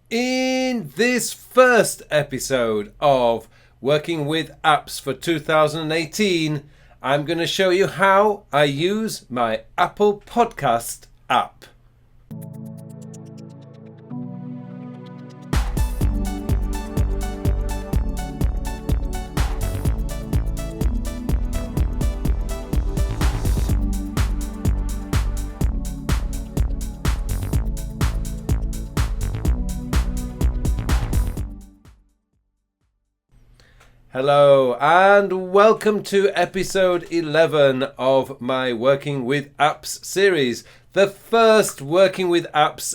In this first episode of Working with Apps for 2018, I'm going to show you how I use my Apple Podcast app. Hello and welcome to episode 11 of my Working with Apps series, the first Working with Apps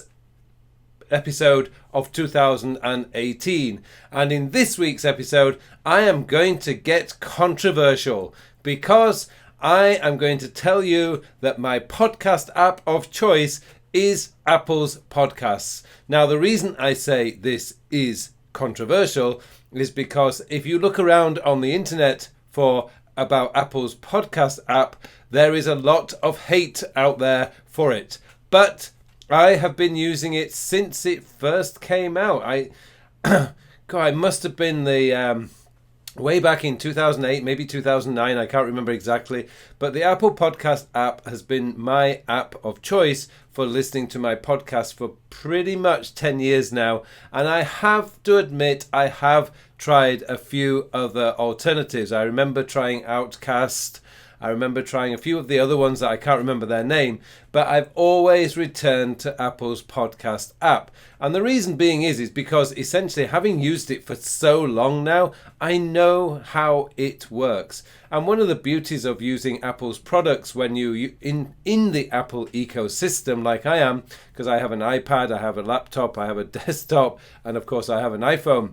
episode of 2018. And in this week's episode, I am going to get controversial because I am going to tell you that my podcast app of choice is Apple's Podcasts. Now, the reason I say this is controversial is because if you look around on the internet about Apple's podcast app, there is a lot of hate out there for it. But I have been using it since it first came out. I must have been the way back in 2008, maybe 2009, I can't remember exactly. But the Apple Podcast app has been my app of choice for listening to my podcast for pretty much 10 years now. And I have to admit, I have tried a few other alternatives. I remember trying Outcast. I remember trying a few of the other ones that I can't remember their name, but I've always returned to Apple's podcast app. And the reason being is because essentially having used it for so long now, I know how it works. And one of the beauties of using Apple's products when you in the Apple ecosystem like I am, because I have an iPad, I have a laptop, I have a desktop, and of course I have an iPhone,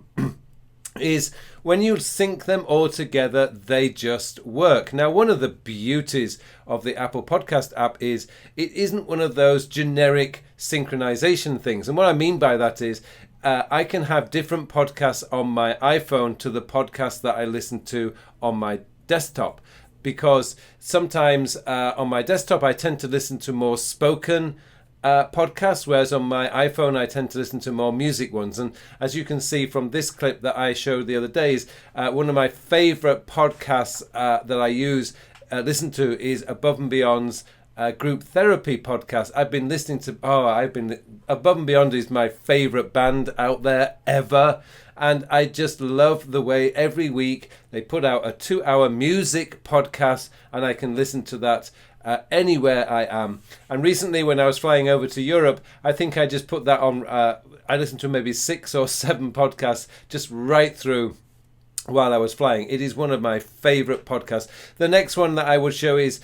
is when you sync them all together, they just work. Now, one of the beauties of the Apple Podcast app is it isn't one of those generic synchronization things. And what I mean by that is I can have different podcasts on my iPhone to the podcast that I listen to on my desktop. Because sometimes on my desktop, I tend to listen to more spoken podcasts, whereas on my iPhone I tend to listen to more music ones. And as you can see from this clip that I showed the other days, one of my favorite podcasts that I listen to is Above and Beyond's group therapy podcast. I've been listening to Above and Beyond is my favorite band out there ever, and I just love the way every week they put out a 2-hour music podcast, and I can listen to that anywhere I am. And recently when I was flying over to Europe, I think I just put that on, I listened to maybe 6 or 7 podcasts just right through while I was flying. It is one of my favorite podcasts. The next one that I would show is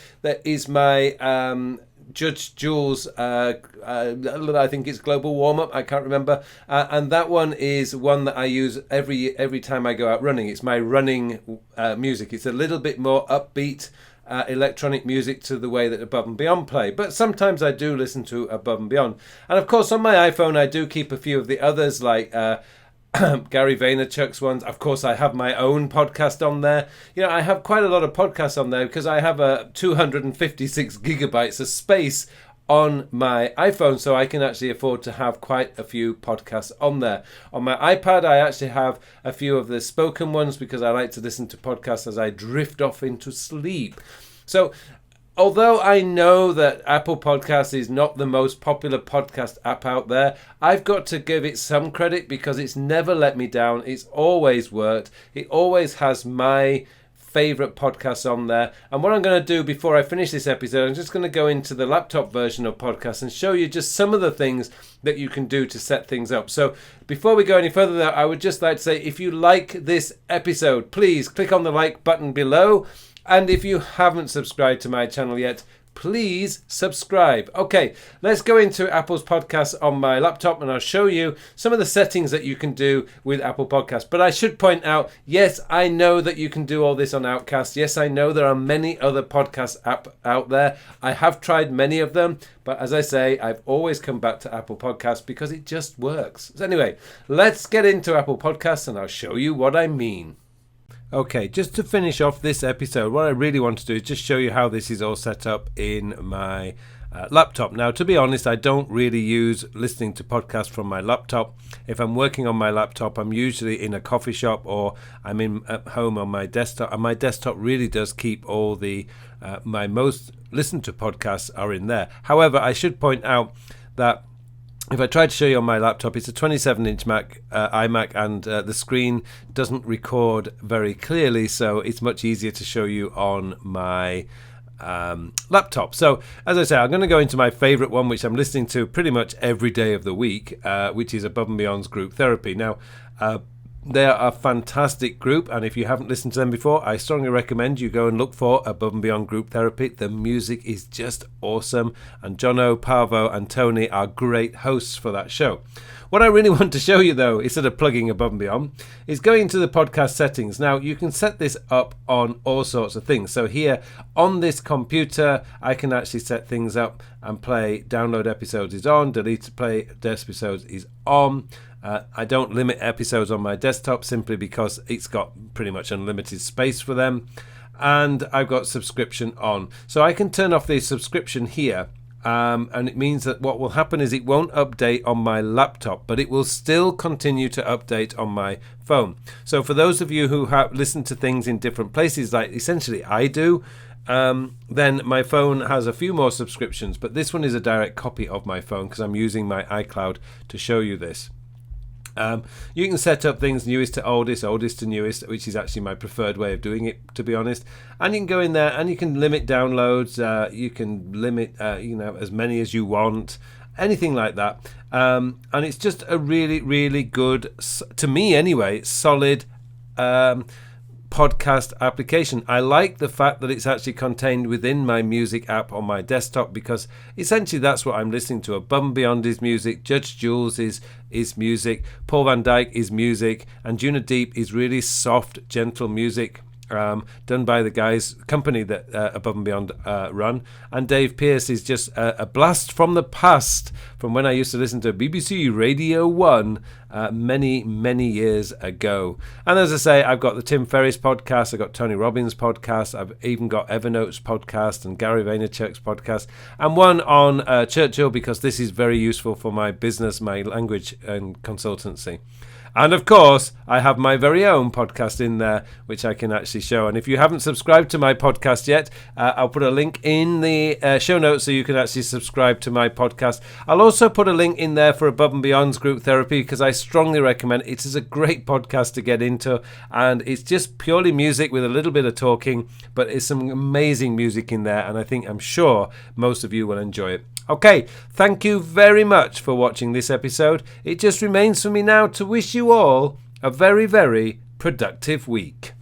my Judge Jules, I think it's Global Warm Up, I can't remember, and that one is one that I use every time I go out running. It's my running music. It's a little bit more upbeat electronic music to the way that Above and Beyond play, but sometimes I do listen to Above and Beyond. And of course on my iPhone I do keep a few of the others, like Gary Vaynerchuk's ones. Of course I have my own podcast on there. You know, I have quite a lot of podcasts on there because I have 256 gigabytes of space on my iPhone, so I can actually afford to have quite a few podcasts on there. On my iPad, I actually have a few of the spoken ones because I like to listen to podcasts as I drift off into sleep. So, although I know that Apple Podcasts is not the most popular podcast app out there, I've got to give it some credit because it's never let me down. It's always worked. It always has my favorite podcasts on there. And what I'm going to do before I finish this episode, I'm just going to go into the laptop version of podcasts and show you just some of the things that you can do to set things up. So before we go any further though, I would just like to say, if you like this episode, please click on the like button below. And if you haven't subscribed to my channel yet, please subscribe. Okay, let's go into Apple's Podcasts on my laptop and I'll show you some of the settings that you can do with Apple Podcasts. But I should point out, yes, I know that you can do all this on Outcast. Yes, I know there are many other podcast apps out there. I have tried many of them, but as I say, I've always come back to Apple Podcasts because it just works. So anyway, let's get into Apple Podcasts and I'll show you what I mean. Okay, just to finish off this episode, what I really want to do is just show you how this is all set up in my laptop. Now, to be honest, I don't really use listening to podcasts from my laptop. If I'm working on my laptop, I'm usually in a coffee shop or I'm at home on my desktop. And my desktop really does keep all the my most listened to podcasts are in there. However, I should point out that if I try to show you on my laptop, it's a 27-inch iMac, and the screen doesn't record very clearly, so it's much easier to show you on my laptop. So, as I say, I'm going to go into my favorite one, which I'm listening to pretty much every day of the week, which is Above and Beyond's Group Therapy. Now, they are a fantastic group, and if you haven't listened to them before, I strongly recommend you go and look for Above and Beyond Group Therapy. The music is just awesome, and Jono, Parvo and Tony are great hosts for that show. What I really want to show you, though, instead of plugging Above and Beyond, is going into the podcast settings. Now, you can set this up on all sorts of things. So here on this computer, I can actually set things up and play download episodes is on, delete play episodes is on. I don't limit episodes on my desktop simply because it's got pretty much unlimited space for them. And I've got subscription on. So I can turn off the subscription here. And it means that what will happen is it won't update on my laptop, but it will still continue to update on my phone. So for those of you who have listened to things in different places, like essentially I do, then my phone has a few more subscriptions. But this one is a direct copy of my phone because I'm using my iCloud to show you this. You can set up things newest to oldest, oldest to newest, which is actually my preferred way of doing it, to be honest. And you can go in there and you can limit downloads. You can limit, as many as you want, anything like that. And it's just a really, really good, to me anyway, solid podcast application. I like the fact that it's actually contained within my music app on my desktop, because essentially that's what I'm listening to. Above and Beyond is music, Judge Jules is music, Paul Van Dyke is music, and Juna Deep is really soft, gentle music done by the company that Above and Beyond run. And Dave Pearce is just a blast from the past, from when I used to listen to BBC Radio 1 many, many years ago. And as I say, I've got the Tim Ferriss podcast, I've got Tony Robbins podcast, I've even got Evernote's podcast and Gary Vaynerchuk's podcast, and one on Churchill, because this is very useful for my business, my language and consultancy. And of course, I have my very own podcast in there, which I can actually show. And if you haven't subscribed to my podcast yet, I'll put a link in the show notes so you can actually subscribe to my podcast. I'll also put a link in there for Above and Beyond's Group Therapy, because I strongly recommend it. It is a great podcast to get into, and it's just purely music with a little bit of talking, but it's some amazing music in there, and I'm sure most of you will enjoy it. Okay, thank you very much for watching this episode. It just remains for me now to wish you all a very, very productive week.